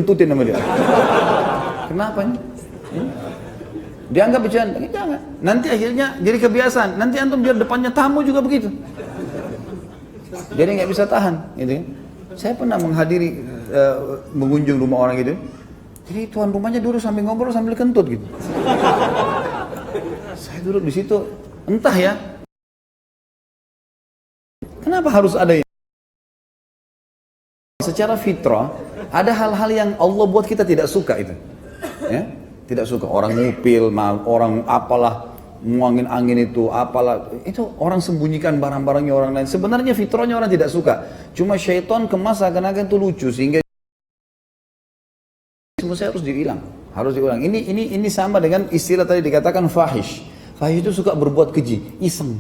Tuntutin sama dia. Kenapa nih? Dianggap bercanda, jangan. Nanti akhirnya jadi kebiasaan. Nanti antum biar depannya tamu juga begitu. Jadi nggak bisa tahan, gitu kan? Saya pernah menghadiri mengunjung rumah orang gitu. Jadi tuan rumahnya duduk sambil ngobrol sambil kentut gitu. Saya duduk di situ, entah ya. Kenapa harus ada ini? Secara fitrah ada hal-hal yang Allah buat kita tidak suka itu, ya, tidak suka orang ngupil, orang apalah nguangin angin itu, apalah itu orang sembunyikan barang-barangnya orang lain. Sebenarnya fitrahnya orang tidak suka, cuma syaitan kemas akan-akan itu lucu sehingga semua saya harus diulang, harus diulang. Ini sama dengan istilah tadi dikatakan fahish. Fahish itu suka berbuat keji, iseng.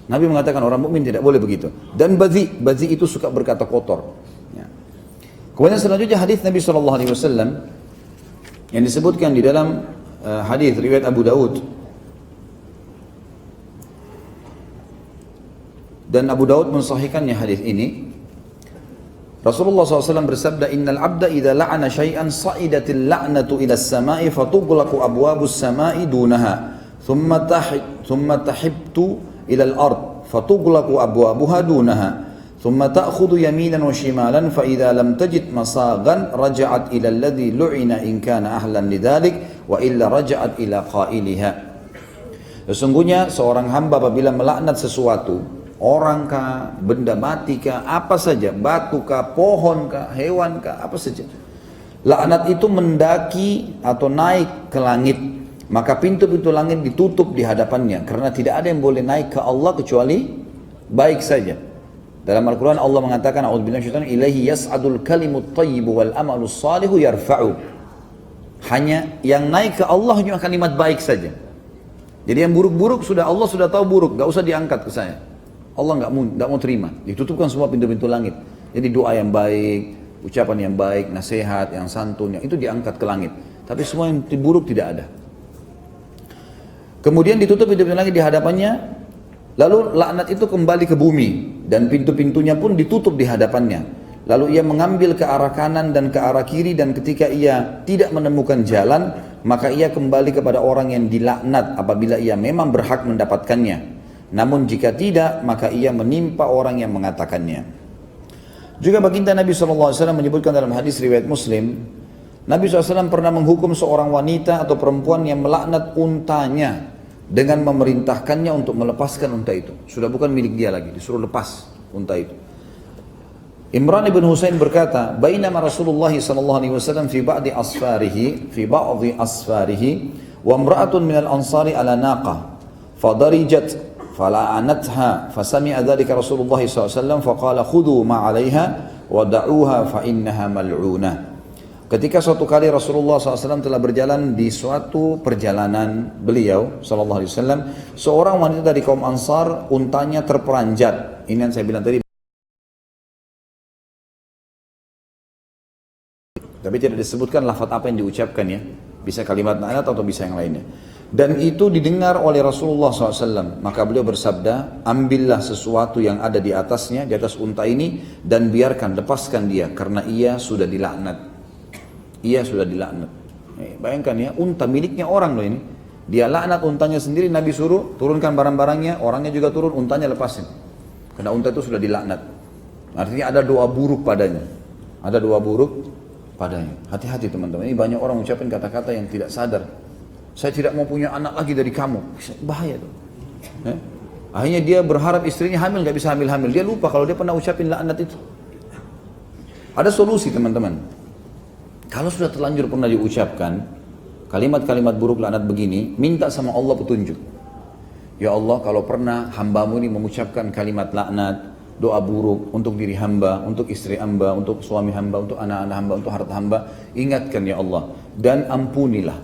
Nabi mengatakan orang mukmin tidak boleh begitu. Dan bazi itu suka berkata kotor. Kemudian selanjutnya hadis Nabi SAW yang disebutkan di dalam hadis riwayat Abu Daud. Dan Abu Daud mensahihkannya hadis ini. Rasulullah SAW bersabda, Innal abda idha la'ana syai'an sa'idatil la'natu ila as-sama'i fatughlaqu abwabus sama'i dunaha thumma tahibtu ila al-ard fatughlaqu abwabuha dunaha ثم تأخذ يمينا وشمالا فإذا لم تجد مصاغا رجعت إلى الذي لعن إن كان أهلا لذلك وإلا رجعت إلى قائلها. Sesungguhnya seorang hamba apabila melaknat sesuatu, orang kah, benda mati kah, apa saja, batu kah, pohon kah, hewan kah, apa saja, laknat itu mendaki atau naik ke langit, maka pintu-pintu langit ditutup di hadapannya karena tidak ada yang boleh naik ke Allah kecuali baik saja. Dalam Al-Quran Allah mengatakan, A'udzubillahi minasyaitonir rajim, ilaihi yas'adul kalimut thayyibu wal amalus salihu yarfa'u. Hanya yang naik ke Allah hanya kalimat baik saja. Jadi yang buruk-buruk Allah sudah tahu buruk, gak usah diangkat ke saya. Allah gak mau terima. Ditutupkan semua pintu-pintu langit. Jadi doa yang baik, ucapan yang baik, nasihat, yang santun, yang itu diangkat ke langit. Tapi semua yang buruk tidak ada. Kemudian ditutup pintu-pintu langit di hadapannya. Lalu laknat itu kembali ke bumi dan pintu-pintunya pun ditutup di hadapannya. Lalu ia mengambil ke arah kanan dan ke arah kiri, dan ketika ia tidak menemukan jalan, maka ia kembali kepada orang yang dilaknat apabila ia memang berhak mendapatkannya. Namun jika tidak, maka ia menimpa orang yang mengatakannya. Juga baginda Nabi SAW menyebutkan dalam hadis riwayat Muslim, Nabi SAW pernah menghukum seorang wanita atau perempuan yang melaknat untanya dengan memerintahkannya untuk melepaskan unta itu. Sudah bukan milik dia lagi, disuruh lepas unta itu. Imran ibn Husain berkata, Bainama Rasulullah SAW fi ba'di asfarihi wa imra'atun minal ansari ala naqa fadarijat fala'anatha fasami'a dhalika Rasulullah SAW faqala khudhu ma 'alayha wa da'uha fa innaha mal'unah. Ketika suatu kali Rasulullah SAW telah berjalan di suatu perjalanan beliau SAW, seorang wanita dari kaum Ansar, untanya terperanjat. Ini yang saya bilang tadi. Tapi tidak disebutkan lafaz apa yang diucapkan ya. Bisa kalimat laknat atau bisa yang lainnya. Dan itu didengar oleh Rasulullah SAW. Maka beliau bersabda, ambillah sesuatu yang ada di atasnya, di atas unta ini, dan biarkan, lepaskan dia, karena ia sudah dilaknat. Ia sudah dilaknat. Bayangkan ya, unta miliknya orang loh ini. Dia laknat untanya sendiri, Nabi suruh turunkan barang-barangnya, orangnya juga turun, untanya lepasin. Karena unta itu sudah dilaknat. Artinya ada doa buruk padanya. Ada doa buruk padanya. Hati-hati teman-teman. Ini banyak orang ucapin kata-kata yang tidak sadar. Saya tidak mau punya anak lagi dari kamu. Bahaya tuh. Akhirnya dia berharap istrinya hamil, gak bisa hamil-hamil. Dia lupa kalau dia pernah ucapin laknat itu. Ada solusi teman-teman. Kalau sudah terlanjur pernah diucapkan kalimat-kalimat buruk laknat begini, minta sama Allah petunjuk. Ya Allah, kalau pernah hambamu ini mengucapkan kalimat laknat, doa buruk untuk diri hamba, untuk istri hamba, untuk suami hamba, untuk anak-anak hamba, untuk harta hamba, ingatkan ya Allah dan ampunilah.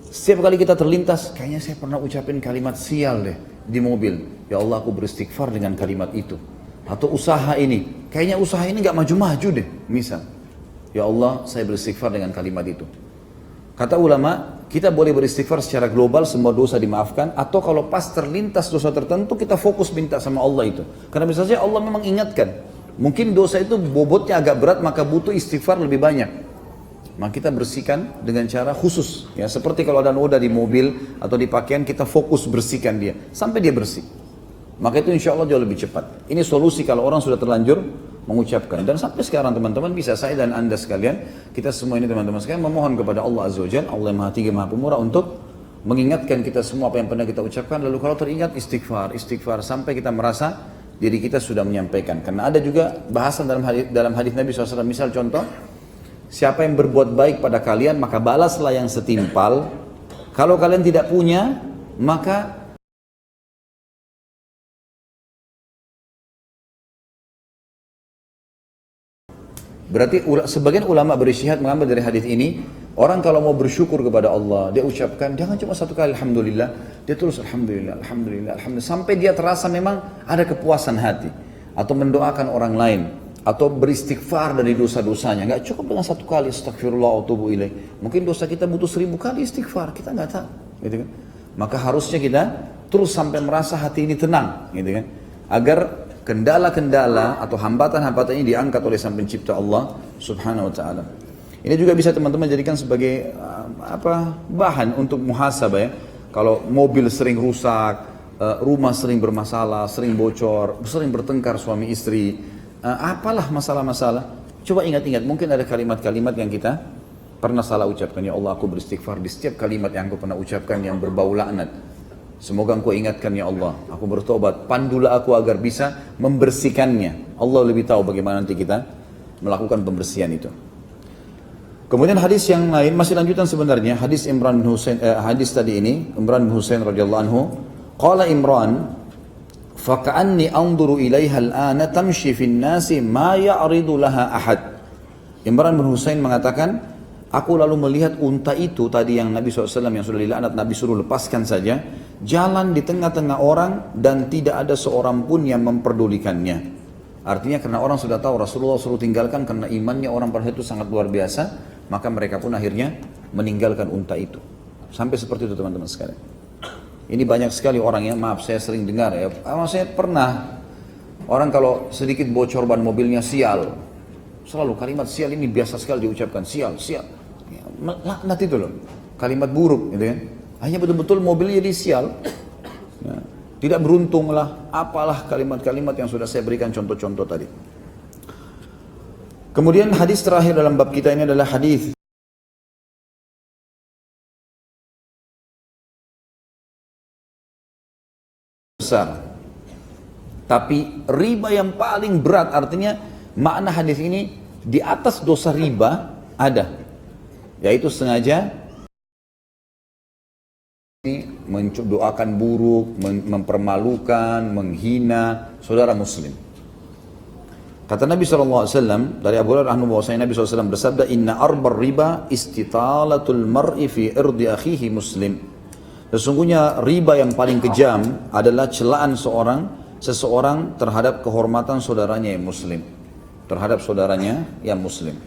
Setiap kali kita terlintas, kayaknya saya pernah ucapin kalimat sial deh di mobil. Ya Allah, aku beristighfar dengan kalimat itu. Atau usaha ini, kayaknya usaha ini gak maju-maju deh, misal. Ya Allah, saya beristighfar dengan kalimat itu. Kata ulama, kita boleh beristighfar secara global, semua dosa dimaafkan, atau kalau pas terlintas dosa tertentu, kita fokus minta sama Allah itu. Karena misalnya Allah memang ingatkan, mungkin dosa itu bobotnya agak berat, maka butuh istighfar lebih banyak. Maka kita bersihkan dengan cara khusus. Ya, seperti kalau ada noda di mobil atau di pakaian, kita fokus bersihkan dia sampai dia bersih. Maka itu insya Allah jauh lebih cepat. Ini solusi kalau orang sudah terlanjur mengucapkan. Dan sampai sekarang teman-teman bisa, saya dan anda sekalian, kita semua ini teman-teman sekalian memohon kepada Allah Azza wa Jalla, Allah yang Maha Tinggi Maha Pemurah, untuk mengingatkan kita semua apa yang pernah kita ucapkan. Lalu kalau teringat istighfar sampai kita merasa diri kita sudah menyampaikan. Karena ada juga bahasan dalam hadis Nabi SAW. Misal contoh, siapa yang berbuat baik pada kalian maka balaslah yang setimpal. Kalau kalian tidak punya, maka berarti sebagian ulama berijtihad mengambil dari hadis ini, orang kalau mau bersyukur kepada Allah, dia ucapkan jangan cuma satu kali alhamdulillah, dia terus alhamdulillah, alhamdulillah, alhamdulillah sampai dia terasa memang ada kepuasan hati, atau mendoakan orang lain, atau beristighfar dari dosa-dosanya. Nggak cukup dengan satu kali astagfirullah wa atubu ilaih. Mungkin dosa kita butuh 1000 kali istighfar, kita nggak tahu, gitu kan? Maka harusnya kita terus sampai merasa hati ini tenang, gitu kan? Agar kendala-kendala atau hambatan-hambatan ini diangkat oleh Sang Pencipta Allah Subhanahu wa taala. Ini juga bisa teman-teman jadikan sebagai bahan untuk muhasabah ya. Kalau mobil sering rusak, rumah sering bermasalah, sering bocor, sering bertengkar suami istri, apalah masalah-masalah, coba ingat-ingat, mungkin ada kalimat-kalimat yang kita pernah salah ucapkan. Ya Allah, aku beristighfar di setiap kalimat yang aku pernah ucapkan yang berbau laknat. Semoga engkau ingatkan ya Allah, aku bertobat, pandulah aku agar bisa membersihkannya. Allah lebih tahu bagaimana nanti kita melakukan pembersihan itu. Kemudian hadis yang lain, masih lanjutan sebenarnya, hadis Imran bin Husain, hadis tadi ini, Imran bin Husain radhiyallahu anhu, qala Imran, faka'anni anzuru ilaiha al-ana tamshi fin nasi ma ya'ridu laha ahad. Imran bin Husain mengatakan, aku lalu melihat unta itu tadi yang Nabi SAW yang sudah dilaknat, Nabi suruh lepaskan saja, jalan di tengah-tengah orang dan tidak ada seorang pun yang memperdulikannya. Artinya karena orang sudah tahu Rasulullah suruh tinggalkan karena imannya orang pada itu sangat luar biasa, maka mereka pun akhirnya meninggalkan unta itu. Sampai seperti itu teman-teman sekalian. Ini banyak sekali orang yang, maaf saya sering dengar ya, saya pernah, orang kalau sedikit bocor ban mobilnya sial, selalu kalimat sial ini biasa sekali diucapkan, sial, sial. Ya, laknat itu loh, kalimat buruk gitu kan. Hanya betul-betul mobilnya jadi sial. Ya, tidak beruntung lah, apalah kalimat-kalimat yang sudah saya berikan contoh-contoh tadi. Kemudian hadis terakhir dalam bab kita ini adalah hadis besar. Tapi riba yang paling berat, artinya makna hadis ini di atas dosa riba ada, yaitu sengaja mendoakan buruk, mempermalukan, menghina saudara muslim. Kata Nabi SAW dari Abu Hurairah bahwasanya Nabi SAW bersabda, inna arbar riba istitalatul mar'i fi irdi akhihi muslim. Sesungguhnya riba yang paling kejam adalah celaan seseorang terhadap kehormatan saudaranya yang muslim, terhadap saudaranya yang muslim.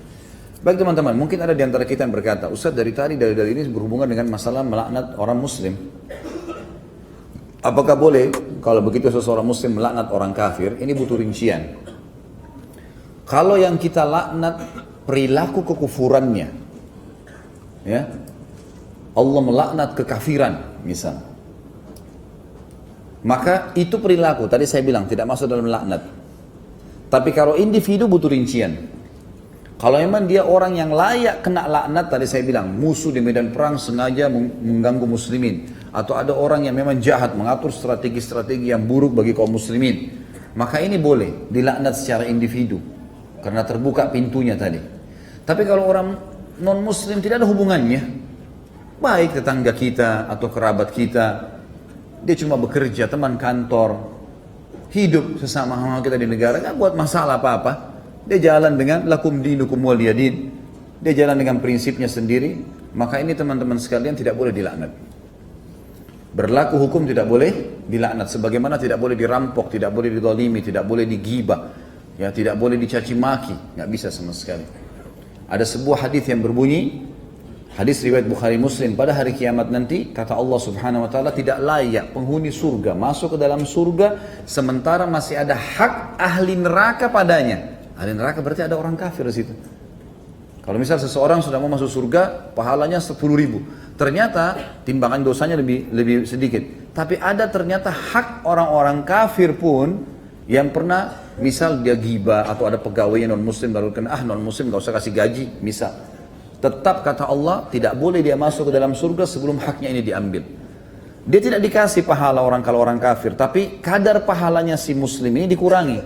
Baik teman-teman, mungkin ada di antara kita yang berkata, Ustaz dari ini berhubungan dengan masalah melaknat orang muslim. Apakah boleh kalau begitu seseorang muslim melaknat orang kafir? Ini butuh rincian. Kalau yang kita laknat perilaku kekufurannya, ya, Allah melaknat kekafiran misal, maka itu perilaku, tadi saya bilang tidak masuk dalam laknat. Tapi kalau individu butuh rincian. Kalau memang dia orang yang layak kena laknat, tadi saya bilang musuh di medan perang sengaja mengganggu muslimin, atau ada orang yang memang jahat mengatur strategi-strategi yang buruk bagi kaum muslimin, maka ini boleh dilaknat secara individu karena terbuka pintunya tadi. Tapi kalau orang non muslim tidak ada hubungannya, baik tetangga kita atau kerabat kita, dia cuma bekerja, teman kantor, hidup sesama kita di negara, nggak buat masalah apa-apa. Dia jalan dengan lakum dinukum waliyadin, dia jalan dengan prinsipnya sendiri, maka ini teman-teman sekalian tidak boleh dilaknat. Berlaku hukum tidak boleh dilaknat, sebagaimana tidak boleh dirampok, tidak boleh dizalimi, tidak boleh digibah, ya, tidak boleh dicaci maki, nggak bisa sama sekali. Ada sebuah hadis yang berbunyi, hadis riwayat Bukhari Muslim, pada hari kiamat nanti kata Allah Subhanahu wa taala, tidak layak penghuni surga masuk ke dalam surga sementara masih ada hak ahli neraka padanya. Ahli neraka berarti ada orang kafir di situ. Kalau misal seseorang sudah mau masuk surga, pahalanya 10.000. Ternyata timbangan dosanya lebih sedikit. Tapi ada ternyata hak orang-orang kafir pun yang pernah, misal dia ghibah atau ada pegawai non muslim baru kena, non muslim gak usah kasih gaji, misal. Tetap kata Allah, tidak boleh dia masuk ke dalam surga sebelum haknya ini diambil. Dia tidak dikasih pahala kalau orang kafir, tapi kadar pahalanya si muslim ini dikurangi.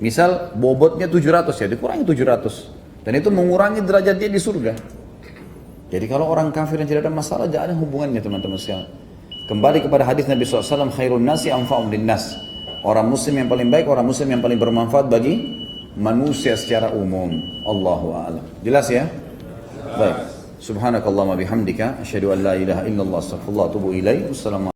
Misal bobotnya 700 ya, dikurangi 700. Dan itu mengurangi derajat dia di surga. Jadi kalau orang kafir yang tidak ada masalah, tidak ada hubungannya teman-teman sekalian. Kembali kepada hadis Nabi SAW, khairun nasi anfa'um linnas. Orang muslim yang paling baik, orang muslim yang paling bermanfaat bagi manusia secara umum. Allahu a'lam. Jelas ya? Baik. Subhanakallahumma bihamdika, asyhadu an la ilaha illallah, astaghfirullah wa atubu ilaih. Wassalamualaikum.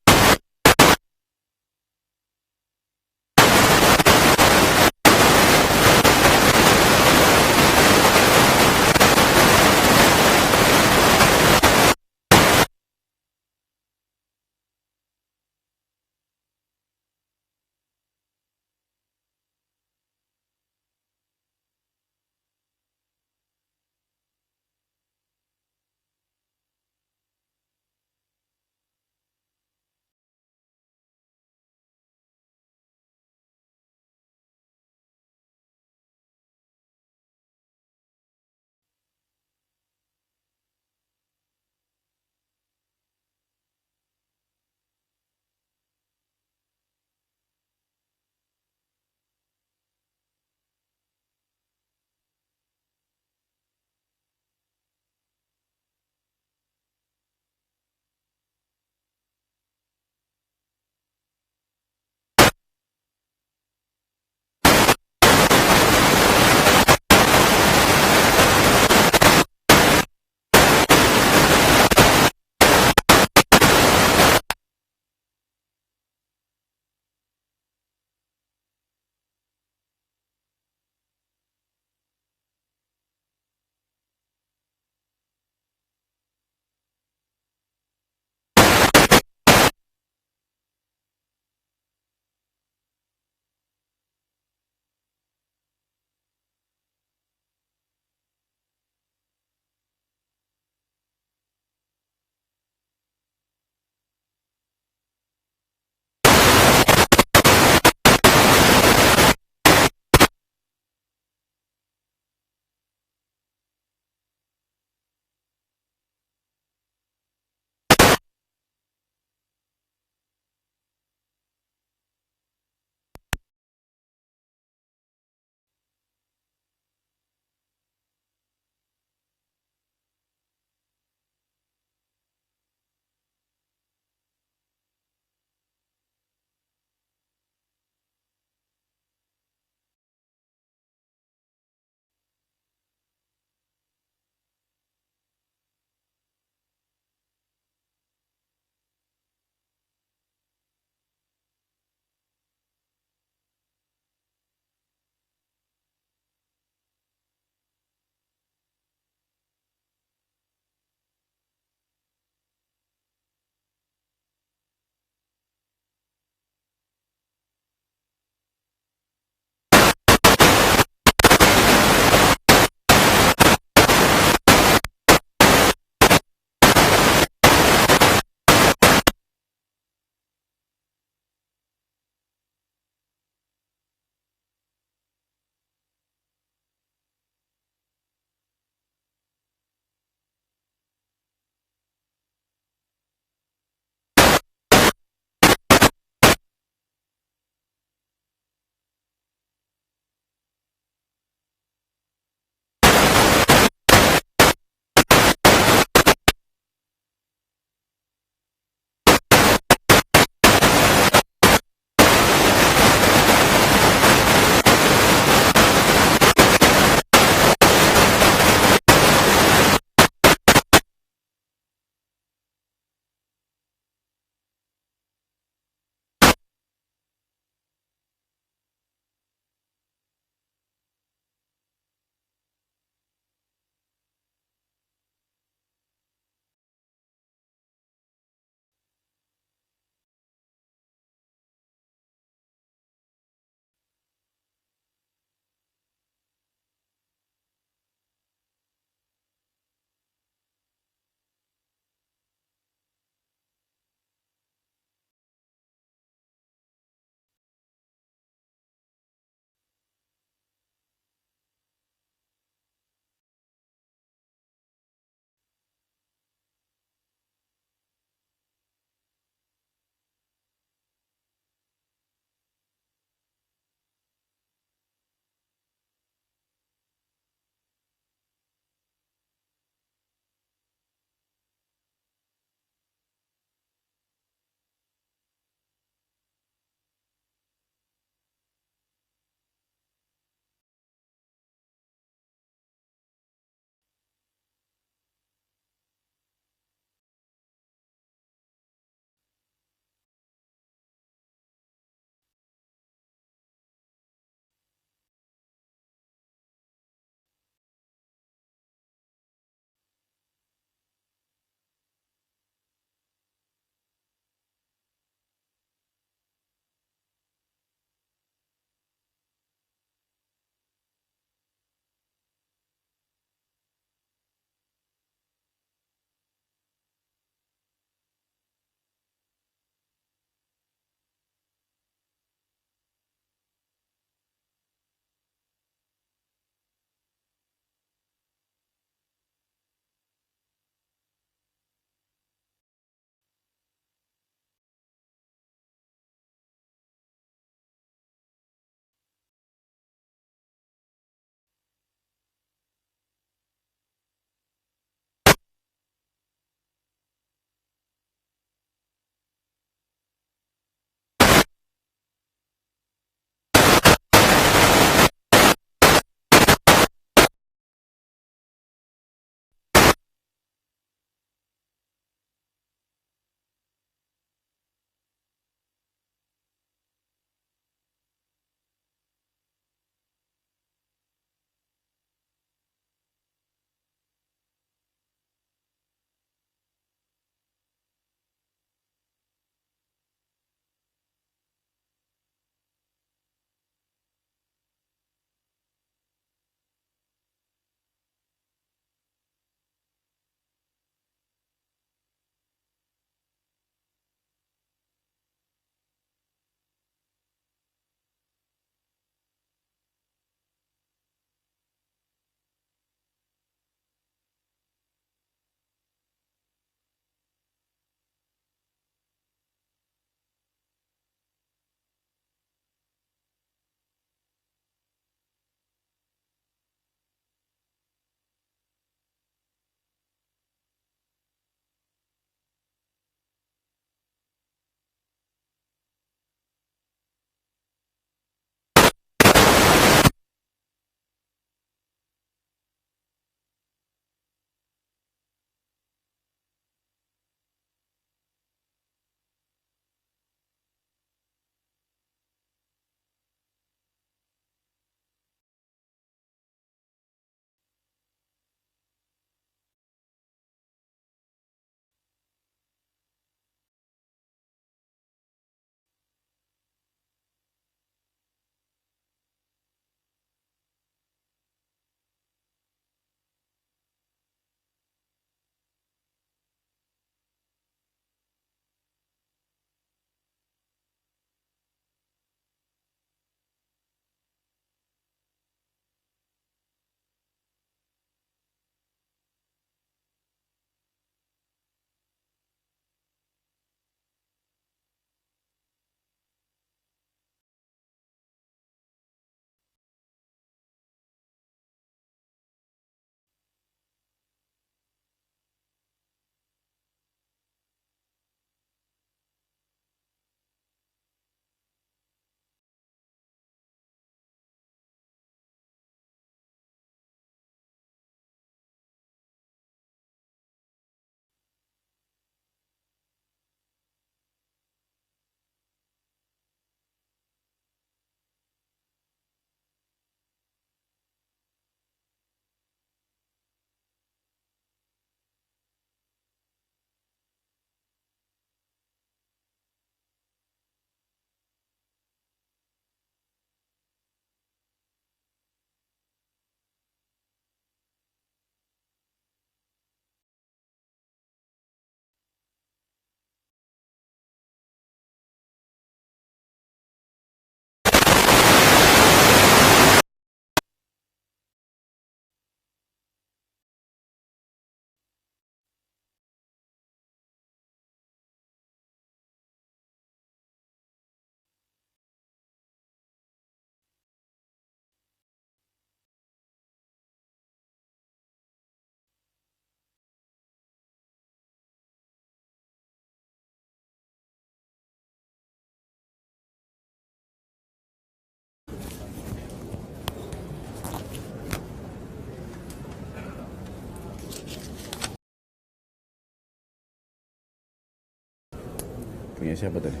Punya siapa tadi?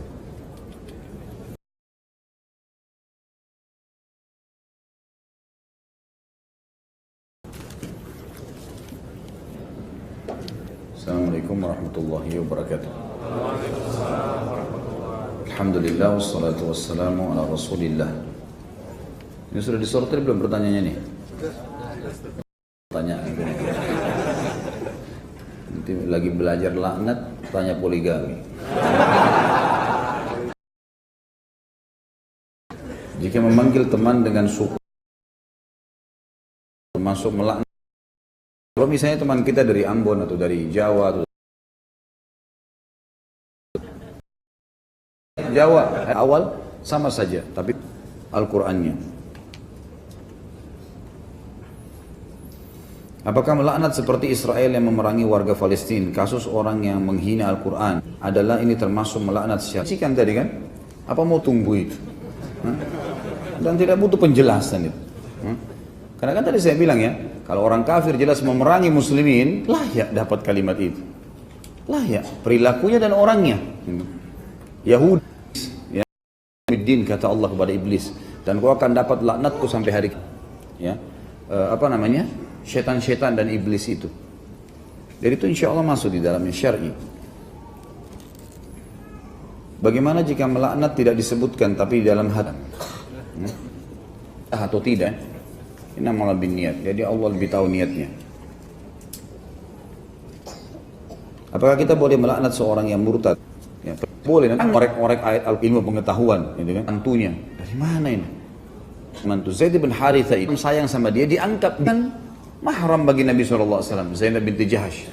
Assalamualaikum warahmatullahi wabarakatuh. Alhamdulillah wassalatu wassalamu ala rasulillah. Ini sudah disortir belum pertanyaannya nih? Tanya nanti lagi belajar laknat, tanya poligami. Jika memanggil teman dengan suku termasuk melaknat. Kalau misalnya teman kita dari Ambon atau dari Jawa atau Jawa awal sama saja, tapi Al-Qur'annya. Apakah melaknat seperti Israel yang memerangi warga Palestina? Kasus orang yang menghina Al-Quran adalah ini termasuk melaknat secara kan tadi kan? Apa mau tunggu itu? Dan tidak butuh penjelasan itu. Karena kan tadi saya bilang ya, kalau orang kafir jelas memerangi muslimin, layak dapat kalimat itu. Layak, perilakunya dan orangnya. Yahudi, ya, kata Allah kepada iblis, dan kau akan dapat laknatku sampai hari ya. Syaitan-syaitan dan iblis itu. Jadi itu insya Allah masuk di dalamnya syar'i. Bagaimana jika melaknat tidak disebutkan tapi di dalam hati? Atau tidak? Ini malah bin niat. Jadi Allah lebih tahu niatnya. Apakah kita boleh melaknat seorang yang murtad? Ya, boleh. Nanti ngorek-ngorek ayat ilmu pengetahuan, gitu kan? Mantunya. Dari mana ini? Mantu Zaid bin Haritha itu sayang sama dia, diangkat dan mahram bagi Nabi SAW, Zainab binti Jahash.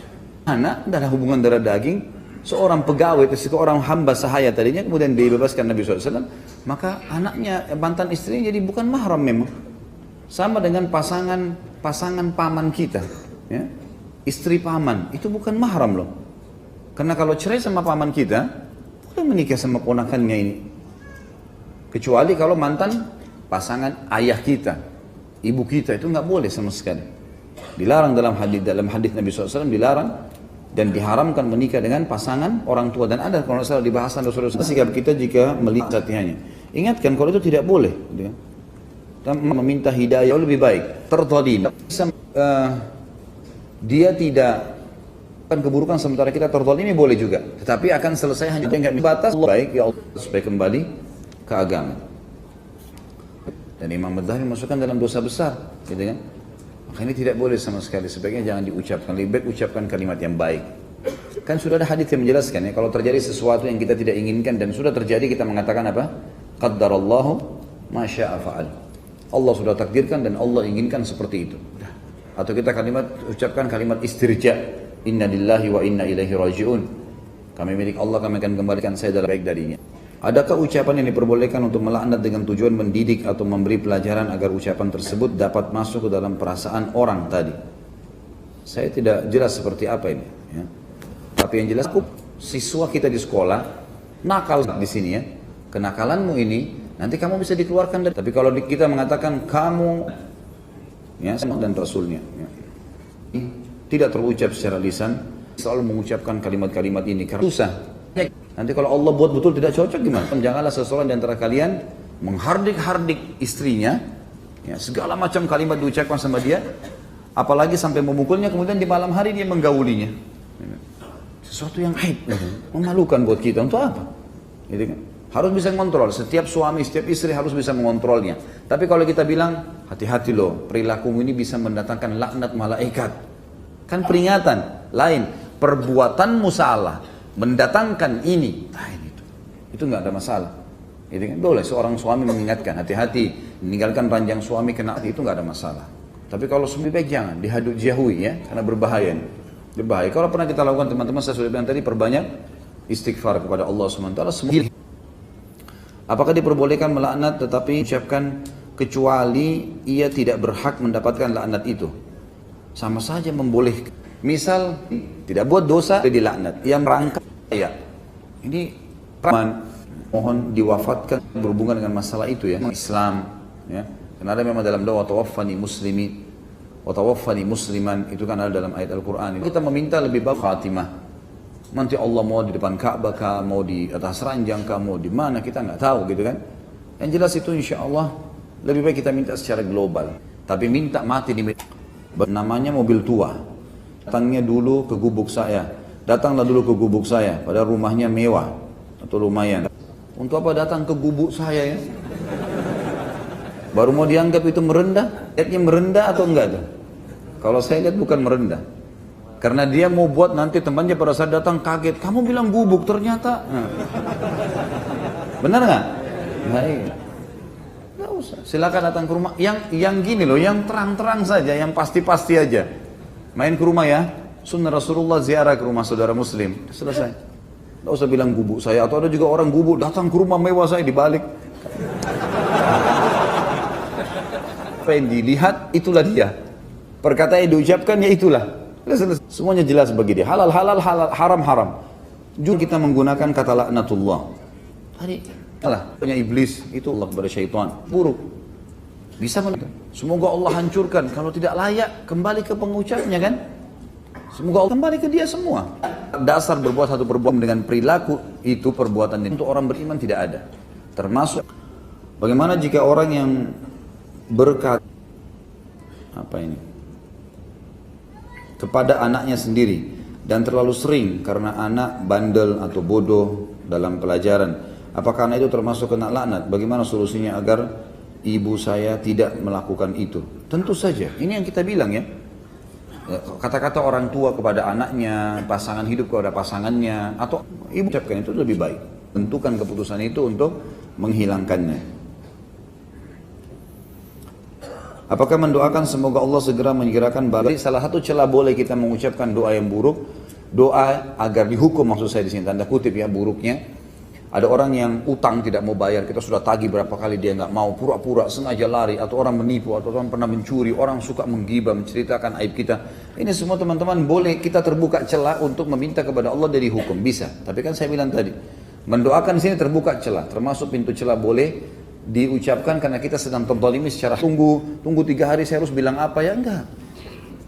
Anak adalah hubungan darah daging, seorang pegawai, seorang hamba sahaya tadinya, kemudian dibebaskan Nabi SAW, maka anaknya, mantan istrinya jadi bukan mahram memang. Sama dengan pasangan paman kita, ya. Istri paman, itu bukan mahram loh. Karena kalau cerai sama paman kita, boleh menikah sama ponakannya ini. Kecuali kalau mantan pasangan ayah kita, ibu kita, itu nggak boleh sama sekali. Dilarang dalam hadis Nabi SAW, dilarang dan diharamkan menikah dengan pasangan orang tua. Dan ada kalau salah di bahasan Rasulullah, sikap kita jika melihat latihannya. Ingatkan kalau itu tidak boleh. Dan meminta hidayah lebih baik. Tertadi. Dia tidak akan keburukan sementara kita tertadi, ini boleh juga. Tetapi akan selesai hanya dengan batas baik ya Allah supaya kembali ke agama. Dan Imam Madzhabi masukkan dalam dosa besar, gitu kan? Maka ini tidak boleh sama sekali, sebaiknya jangan diucapkan, lebih baik ucapkan kalimat yang baik. Kan sudah ada hadis yang menjelaskan ya, kalau terjadi sesuatu yang kita tidak inginkan dan sudah terjadi, kita mengatakan apa? Qaddarallahu ma syaa fa'al. Allah sudah takdirkan dan Allah inginkan seperti itu. Atau kita ucapkan kalimat istirja, inna lillahi wa inna ilaihi raji'un. Kami milik Allah, kami akan kembalikan saya dalam baik darinya. Adakah ucapan yang diperbolehkan untuk melaknat dengan tujuan mendidik atau memberi pelajaran agar ucapan tersebut dapat masuk ke dalam perasaan orang tadi? Saya tidak jelas seperti apa ini. Ya. Tapi yang jelas, siswa kita di sekolah nakal di sini ya. Kenakalanmu ini nanti kamu bisa dikeluarkan dari. Tapi kalau kita mengatakan kamu, ya, dan Rasulnya, ya, tidak terucap secara lisan, selalu mengucapkan kalimat-kalimat ini karena susah. Nanti kalau Allah buat betul tidak cocok gimana? Janganlah seseorang di antara kalian menghardik-hardik istrinya, ya, segala macam kalimat diucapkan sama dia, apalagi sampai memukulnya, kemudian di malam hari dia menggaulinya. Sesuatu yang aib, memalukan buat kita. Untuk apa? Gitu kan? Harus bisa mengontrol. Setiap suami, setiap istri harus bisa mengontrolnya. Tapi kalau kita bilang, hati-hati loh, perilakumu ini bisa mendatangkan laknat malaikat. Kan peringatan. Lain, perbuatanmu salah, mendatangkan ini, lain itu nggak ada masalah. Itu kan boleh seorang suami mengingatkan, hati-hati, meninggalkan ranjang suami kena itu nggak ada masalah. Tapi kalau lebih baik jangan dijauhi ya, karena berbahaya. Berbahaya. Kalau pernah kita lakukan teman-teman, saya sudah bilang tadi, perbanyak istighfar kepada Allah SWT. Apakah diperbolehkan melaknat tetapi ucapkan kecuali ia tidak berhak mendapatkan laknat itu? Sama saja membolehkan. Misal tidak buat dosa dilaknat, yang merangkap ya. Ini mohon diwafatkan berhubungan dengan masalah itu ya, Islam ya. Karena ada memang dalam doa tawaffani muslimin wa tawaffani musliman, itu kan ada dalam ayat Al-Qur'an. Kita meminta lebih baik khatimah. Nanti Allah mau di depan Ka'bah kah, mau di atas ranjang kah, mau di mana, kita nggak tahu gitu kan. Yang jelas itu insya Allah lebih baik kita minta secara global. Tapi minta mati di namanya mobil tua. Datangnya dulu ke gubuk saya. Datanglah dulu ke gubuk saya. Padahal rumahnya mewah atau lumayan. Untuk apa datang ke gubuk saya ya? Baru mau dianggap itu merendah. Lihatnya merendah atau enggak tuh? Kalau saya lihat bukan merendah. Karena dia mau buat nanti temannya pada saat datang kaget. Kamu bilang gubuk ternyata. Nah. Benar nggak? Baik. Nggak usah. Silakan datang ke rumah. Yang gini loh, yang terang-terang saja, yang pasti-pasti aja. Main ke rumah ya. Sunnah Rasulullah ziarah ke rumah saudara Muslim. Selesai. Nggak usah bilang gubuk saya. Atau ada juga orang gubuk datang ke rumah mewah saya dibalik. Apa yang dilihat itulah dia. Perkataan yang diucapkan ya itulah. Semuanya jelas bagi dia. Halal, halal, haram, haram. Juga kita menggunakan kata laknatullah. Tadi, punya iblis, itu Allah kepada syaitan. Buruk. Bisa semoga Allah hancurkan. Kalau tidak layak, kembali ke pengucapnya kan. Semoga Allah kembali ke dia semua. Dasar berbuat satu perbuatan dengan perilaku, itu perbuatan untuk orang beriman tidak ada. Termasuk, bagaimana jika orang yang berkata, apa ini? Kepada anaknya sendiri dan terlalu sering karena anak bandel atau bodoh dalam pelajaran, apakah anak itu termasuk kena laknat? Bagaimana solusinya agar ibu saya tidak melakukan itu? Tentu saja, ini yang kita bilang ya, kata-kata orang tua kepada anaknya, pasangan hidup kepada pasangannya, atau ibu ucapkan itu lebih baik. Tentukan keputusan itu untuk menghilangkannya. Apakah mendoakan semoga Allah segera menyegerakan bala? Salah satu celah boleh kita mengucapkan doa yang buruk, doa agar dihukum, maksud saya di sini tanda kutip ya buruknya. Ada orang yang utang tidak mau bayar, kita sudah tagih berapa kali dia nggak mau, pura-pura sengaja lari, atau orang menipu, atau orang pernah mencuri, orang suka menggibah, menceritakan aib kita. Ini semua teman-teman boleh kita terbuka celah untuk meminta kepada Allah dari hukum, bisa. Tapi kan saya bilang tadi, mendoakan di sini terbuka celah, termasuk pintu celah boleh diucapkan karena kita sedang terzalimi secara tunggu 3 hari saya harus bilang apa ya, enggak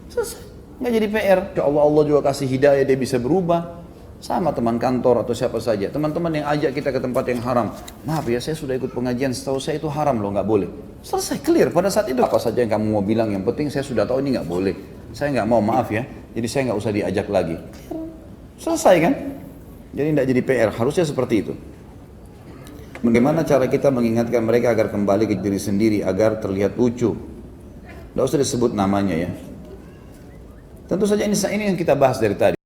selesai, enggak jadi PR. Allah juga kasih hidayah, dia bisa berubah. Sama teman kantor atau siapa saja, teman-teman yang ajak kita ke tempat yang haram, maaf ya saya sudah ikut pengajian, setahu saya itu haram loh, nggak boleh. Selesai, clear pada saat itu. Apa saja yang kamu mau bilang, yang penting saya sudah tahu ini nggak boleh, saya nggak mau, maaf ya, jadi saya nggak usah diajak lagi. Selesai kan? Jadi nggak jadi PR, harusnya seperti itu. Bagaimana cara kita mengingatkan mereka agar kembali ke diri sendiri, agar terlihat lucu? Tidak usah disebut namanya ya. Tentu saja ini yang kita bahas dari tadi.